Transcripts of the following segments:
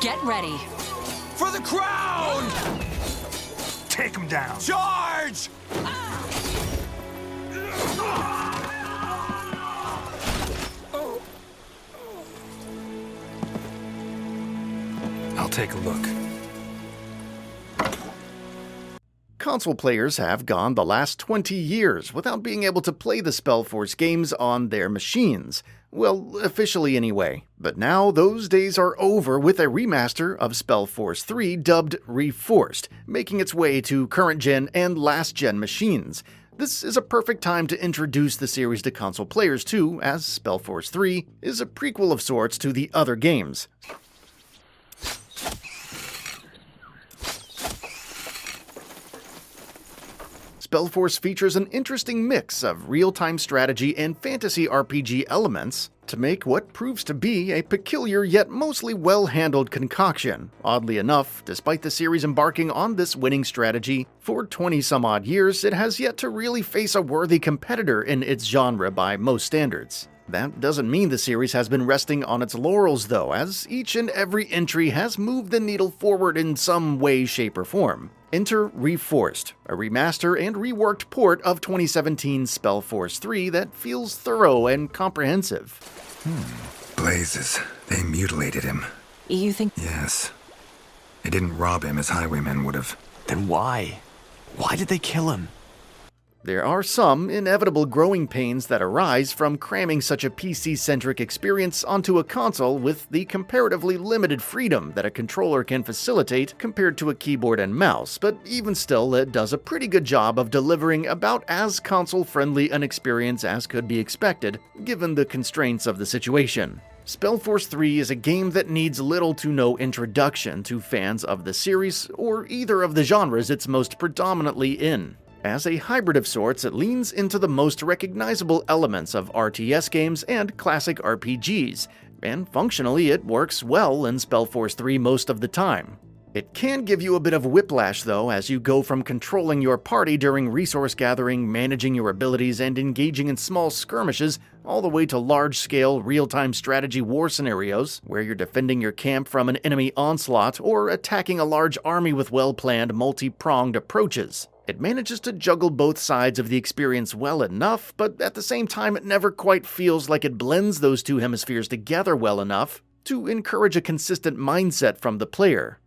Get ready. For the crown! Take him down. Charge! I'll take a look. Console players have gone the last 20 years without being able to play the Spellforce games on their machines. Well, officially anyway. But now those days are over with a remaster of Spellforce 3 dubbed Reforced, making its way to current-gen and last-gen machines. This is a perfect time to introduce the series to console players too, as Spellforce 3 is a prequel of sorts to the other games. Spellforce features an interesting mix of real-time strategy and fantasy RPG elements to make what proves to be a peculiar yet mostly well-handled concoction. Oddly enough, despite the series embarking on this winning strategy for 20-some-odd years, it has yet to really face a worthy competitor in its genre by most standards. That doesn't mean the series has been resting on its laurels though, as each and every entry has moved the needle forward in some way, shape, or form. Enter Reforced, a remaster and reworked port of 2017's Spellforce 3 that feels thorough and comprehensive. Blazes. They mutilated him. You think... Yes. They didn't rob him as highwaymen would have. Then why? Why did they kill him? There are some inevitable growing pains that arise from cramming such a PC-centric experience onto a console with the comparatively limited freedom that a controller can facilitate compared to a keyboard and mouse, but even still, it does a pretty good job of delivering about as console-friendly an experience as could be expected, given the constraints of the situation. Spellforce 3 is a game that needs little to no introduction to fans of the series, or either of the genres it's most predominantly in. As a hybrid of sorts, it leans into the most recognizable elements of RTS games and classic RPGs, and functionally it works well in Spellforce 3 most of the time. It can give you a bit of whiplash though, as you go from controlling your party during resource gathering, managing your abilities, and engaging in small skirmishes, all the way to large-scale, real-time strategy war scenarios, where you're defending your camp from an enemy onslaught or attacking a large army with well-planned, multi-pronged approaches. It manages to juggle both sides of the experience well enough, but at the same time it never quite feels like it blends those two hemispheres together well enough to encourage a consistent mindset from the player.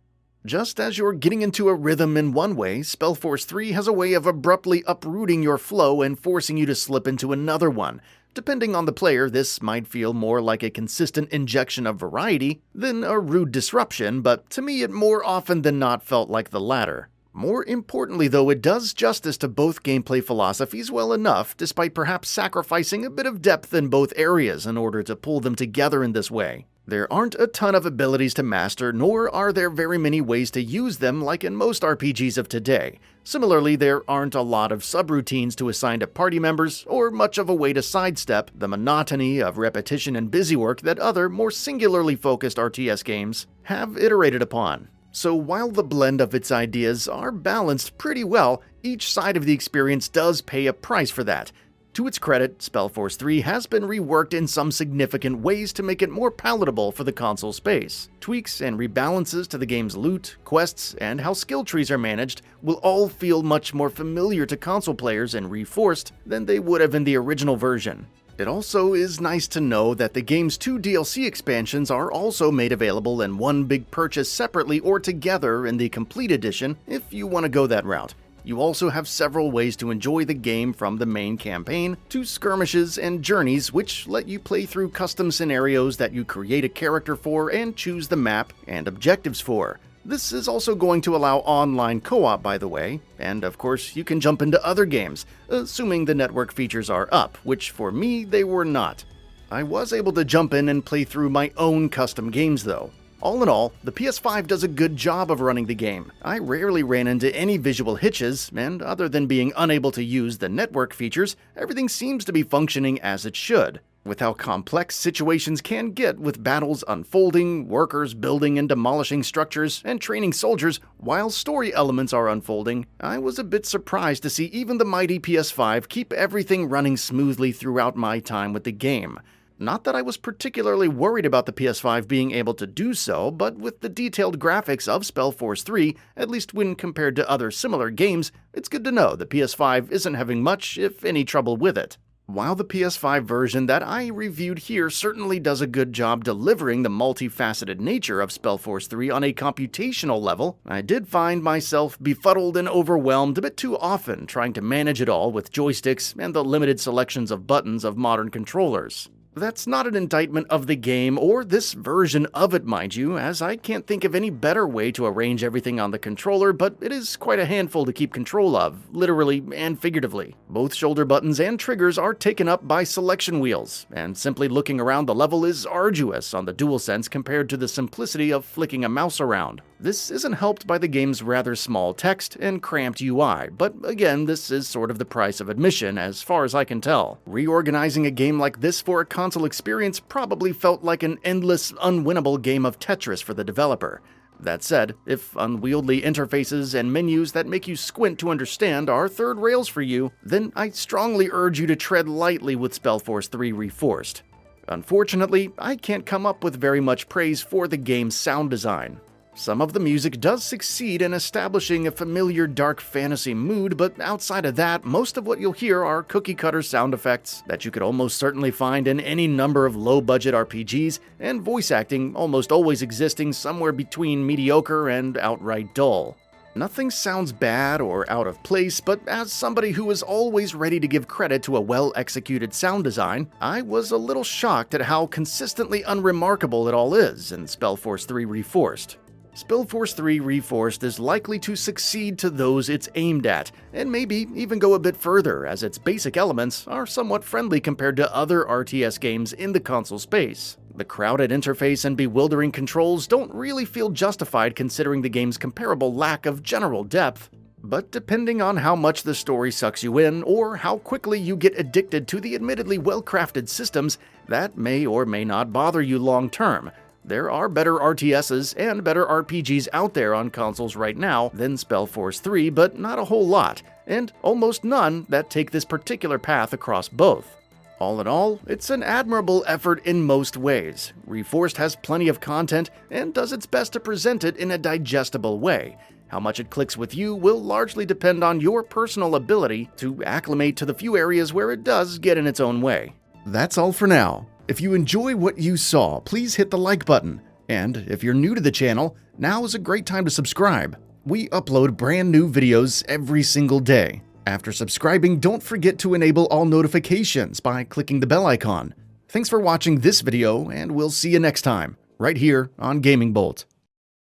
Just as you're getting into a rhythm in one way, Spellforce 3 has a way of abruptly uprooting your flow and forcing you to slip into another one. Depending on the player, this might feel more like a consistent injection of variety than a rude disruption, but to me it more often than not felt like the latter. More importantly though, it does justice to both gameplay philosophies well enough, despite perhaps sacrificing a bit of depth in both areas in order to pull them together in this way. There aren't a ton of abilities to master, nor are there very many ways to use them like in most RPGs of today. Similarly, there aren't a lot of subroutines to assign to party members, or much of a way to sidestep the monotony of repetition and busywork that other, more singularly focused RTS games have iterated upon. So while the blend of its ideas are balanced pretty well, each side of the experience does pay a price for that. To its credit, Spellforce 3 has been reworked in some significant ways to make it more palatable for the console space. Tweaks and rebalances to the game's loot, quests, and how skill trees are managed will all feel much more familiar to console players in Reforced than they would have in the original version. It also is nice to know that the game's 2 DLC expansions are also made available in one big purchase separately or together in the Complete Edition if you want to go that route. You also have several ways to enjoy the game, from the main campaign to skirmishes and journeys, which let you play through custom scenarios that you create a character for and choose the map and objectives for. This is also going to allow online co-op, by the way, and of course you can jump into other games, assuming the network features are up, which for me they were not. I was able to jump in and play through my own custom games though. All in all, the PS5 does a good job of running the game. I rarely ran into any visual hitches, and other than being unable to use the network features, everything seems to be functioning as it should. With how complex situations can get with battles unfolding, workers building and demolishing structures, and training soldiers while story elements are unfolding, I was a bit surprised to see even the mighty PS5 keep everything running smoothly throughout my time with the game. Not that I was particularly worried about the PS5 being able to do so, but with the detailed graphics of Spellforce 3, at least when compared to other similar games, it's good to know the PS5 isn't having much, if any, trouble with it. While the PS5 version that I reviewed here certainly does a good job delivering the multifaceted nature of Spellforce 3 on a computational level, I did find myself befuddled and overwhelmed a bit too often trying to manage it all with joysticks and the limited selections of buttons of modern controllers. That's not an indictment of the game or this version of it, mind you, as I can't think of any better way to arrange everything on the controller, but it is quite a handful to keep control of, literally and figuratively. Both shoulder buttons and triggers are taken up by selection wheels, and simply looking around the level is arduous on the DualSense compared to the simplicity of flicking a mouse around. This isn't helped by the game's rather small text and cramped UI, but again, this is sort of the price of admission as far as I can tell. Reorganizing a game like this for a console experience probably felt like an endless, unwinnable game of Tetris for the developer. That said, if unwieldy interfaces and menus that make you squint to understand are third rails for you, then I strongly urge you to tread lightly with Spellforce 3 Reforced. Unfortunately, I can't come up with very much praise for the game's sound design. Some of the music does succeed in establishing a familiar dark fantasy mood, but outside of that, most of what you'll hear are cookie-cutter sound effects that you could almost certainly find in any number of low-budget RPGs, and voice acting almost always existing somewhere between mediocre and outright dull. Nothing sounds bad or out of place, but as somebody who is always ready to give credit to a well-executed sound design, I was a little shocked at how consistently unremarkable it all is in Spellforce 3 Reforced. Spellforce 3 Reforced is likely to succeed to those it's aimed at, and maybe even go a bit further, as its basic elements are somewhat friendly compared to other RTS games in the console space. The crowded interface and bewildering controls don't really feel justified considering the game's comparable lack of general depth. But depending on how much the story sucks you in, or how quickly you get addicted to the admittedly well-crafted systems, that may or may not bother you long-term. There are better RTSs and better RPGs out there on consoles right now than Spellforce 3, but not a whole lot, and almost none that take this particular path across both. All in all, it's an admirable effort in most ways. Reforced has plenty of content and does its best to present it in a digestible way. How much it clicks with you will largely depend on your personal ability to acclimate to the few areas where it does get in its own way. That's all for now. If you enjoy what you saw, please hit the like button. And if you're new to the channel, now is a great time to subscribe. We upload brand new videos every single day. After subscribing, don't forget to enable all notifications by clicking the bell icon. Thanks for watching this video, and we'll see you next time, right here on Gaming Bolt.